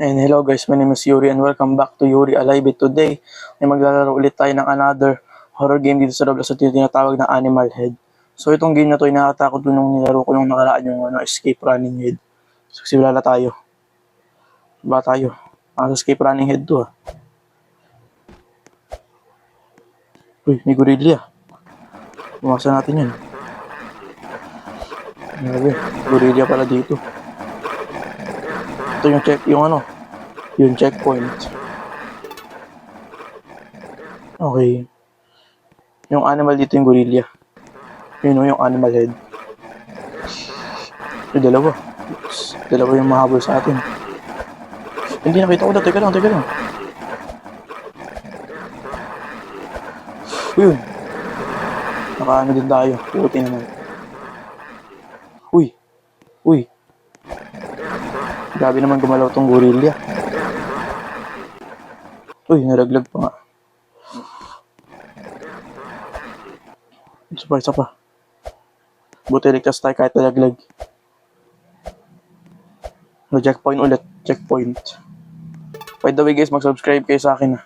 And hello guys, my name is Yuri and welcome back to Yuri Alive. Today ay maglalaro ulit tayo ng another horror game dito sa Roblox at tinatawag na Animal Head. So itong game na to ay nakakatakot dun nung nilaro ko nung nakaraan yung Escape Running Head. So simula tayo. Ba tayo? Escape Running Head to Uy, may gorilla. Bumasan natin yan. Grabe, gorilla pala dito. Ito yung checkpoint. Okay. Yung animal dito yung gorilla. Yun yung animal head. Yung dalawa. Dalawa yung mahabol sa atin. Hindi nakita ko na. Teka lang. Yun. Nakaano din tayo. Puti naman. Uy. Grabe naman gumalaw tong gorilla. Uy, naraglag pa nga. Isa pa. Buti ligtas tayo kahit nalaglag. Checkpoint ulit. Checkpoint. By the way guys, mag-subscribe kayo sa akin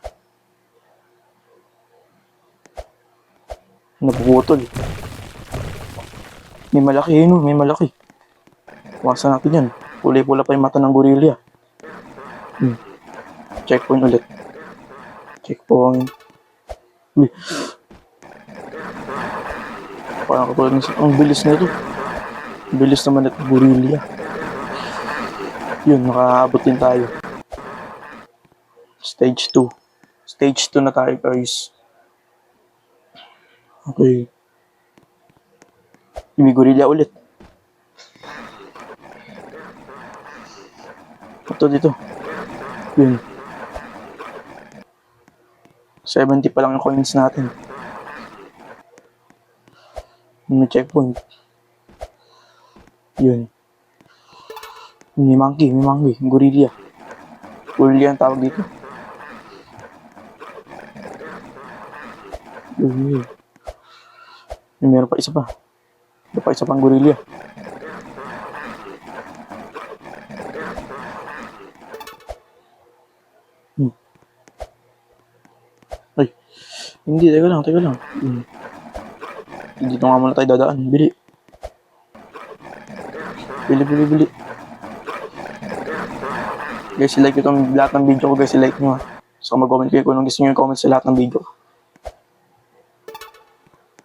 Napuputol. May malaki. Wasan natin yan. Pula pa yung mata ng gorilla. Checkpoint ulit. Checkpoint. Parang katulad ang bilis na ito. Bilis naman ito gorilla. Yun, nakaabot din tayo. Stage 2. Stage 2 na tayo guys. Okay. May gorilla ulit. Ito dito. Yun. 70 pa lang yung coins natin. May checkpoint. Yun. May monkey. Gorilla. Gorilla ang tawag dito. Yun. Meron pa isa pa. Meron pa isa pang gorilla. Ay. Hindi, teka lang. Dito nga muna tayo dadaan. Bili. Guys, like itong lahat ng video ko guys. Like nyo So mag-comment kayo kung anong gusto nyo i-comment sa lahat ng video.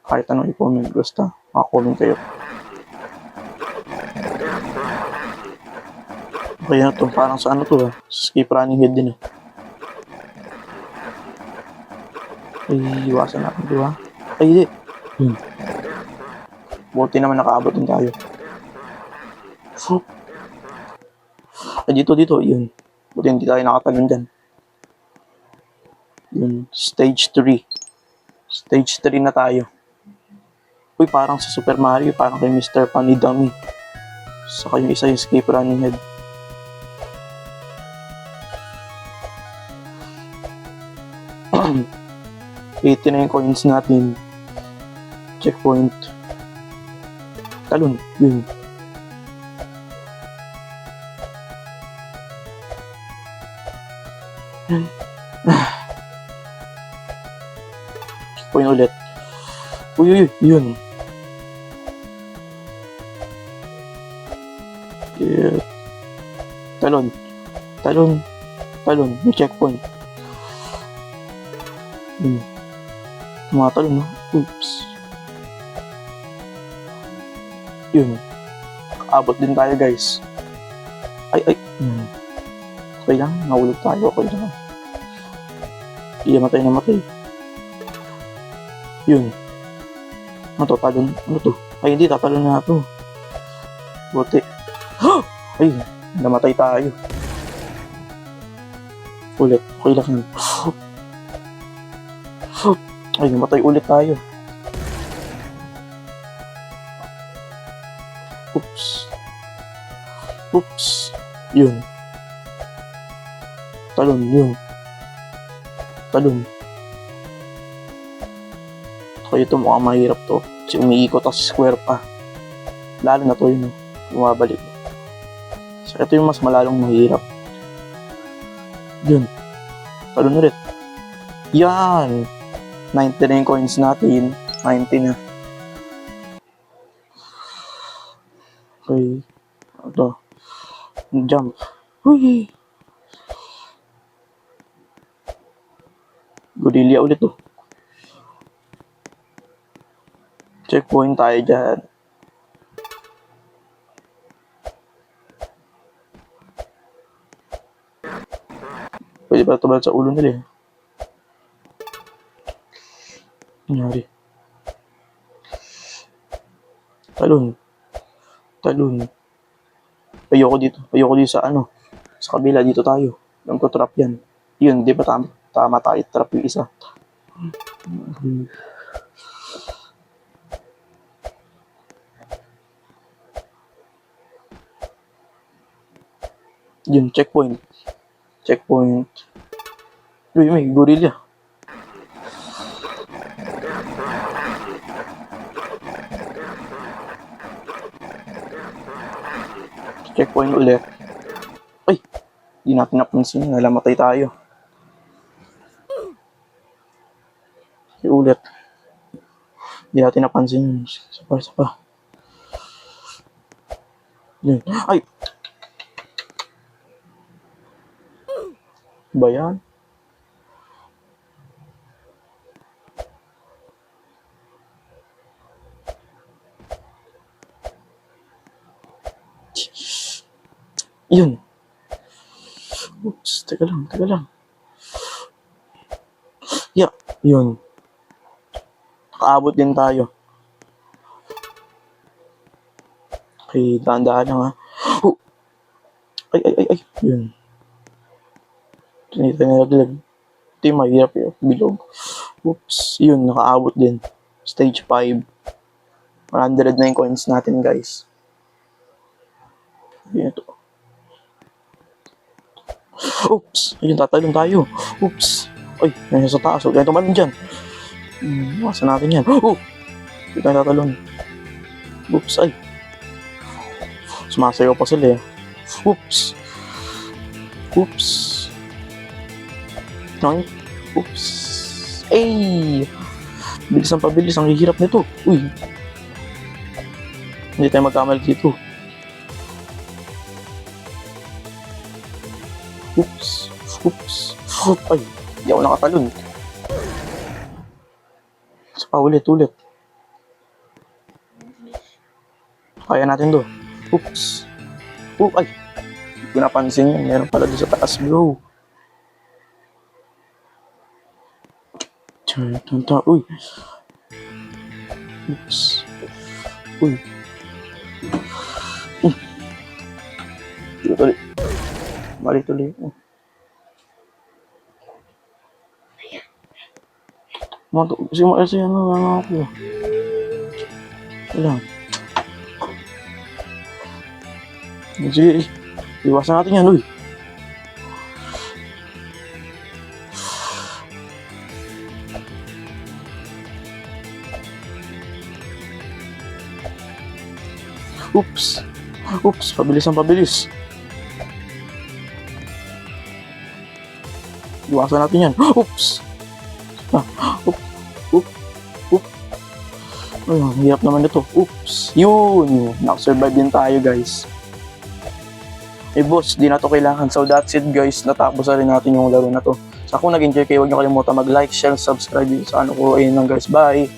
Kahit anong i-comment. Basta maka-comment kayo. Okay na to. Parang sa to Escape Running Head din Ay, iwasan natin ito Ay, hindi. Buti naman nakaabot din tayo. Ay, dito. Yun. Buti hindi tayo nakatalon dyan. Yun. Stage 3. Stage 3 na tayo. Uy, parang sa Super Mario. Parang kay Mr. Funny Dummy. Saka yung isa yung Escape Running Head. $80 na yung coins natin. Checkpoint. Talon. Yun. Checkpoint ulit. Uy. Yun. Yeah. Talon. May checkpoint. Yun. Tumatalon, Oops. Yun. Abot din tayo, guys. Ay. Okay lang. Nahulog tayo. Okay lang. Hindi namatay. Yun. Ano to? Talon? Ano to? Ay, hindi. Tatalon na ito. Buti. Ay, namatay tayo. Ulit. Okay lang. Ay, namatay ulit tayo. Oops. Yun. Talon. Okay, ito mukhang mahirap to. Kasi umiikot sa square pa. Lalo na to yun. Bumabalik. So, ito yung mas malalong mahirap. Yun. Talon ulit. Yan. 90 na yung coins natin. 90 na. Okay. Ito. Jump. Uy. Gorilla ulit to. Checkpoint tayo dyan. Pwede ba ito sa ulo nila eh? Nangyari. Talon. Talon. Ayoko dito. Ayoko dito sa ano. Sa kabila. Dito tayo. Yung trap yan. Yun. Di ba tama tayo. Trap yung isa. Yun. Checkpoint. Checkpoint. Uy, may gorilla. Checkpoint ulit. Ay! Di natin napansin. Nalamatay tayo. Ulit. Di natin napansin. Isa pa. Yun. Ay! Ba yan? Yun. Oops, teka lang. Yeah, yun. Nakaabot din tayo. Okay, dahan-dahan lang ha. Oh! Ay. Yun. Ito nilaglag. Ito yung mahirap yun. Bilog. Oops, yun. Nakaabot din. Stage 5. 100 na yung coins natin, guys. Yun ito. Oops! Ayun, tatalon tayo. Oops! Ay, nasa sa taas. Huwag tayo tumalon dyan. Iwasan natin yan. Oh! Huwag tayo tatalon. Oops! Ay! Sumasayaw pa sila eh. Oops! Oops! Noink! Oops! Ay! Bilis ang pabilis. Ang hihirap nito. Uy! Hindi tayo magkamali dito. Oops! Ay! Hindi ako nakatalon. Isa pa ulit. Kaya natin to. Oops! Ay! Hindi ko napansin yun. Meron pala doon sa taas, bro. Uy! Oops! Uy! Balik tuloy. Kasi ano ako. Kailang. Sige, iwasan natin yan, uy. Oops, pabilis. Iwasan natin yan. Oops! Ay, hirap naman ito. Oops! Yun! Nakasurvive din tayo, guys. Boss, di na to kailangan. So that's it, guys. Natapos na rin natin yung laro na to. So kung nag-enjoy kayo, huwag nyo kalimutan mag-like, share, subscribe sa ano ko. Ayun lang, guys. Bye!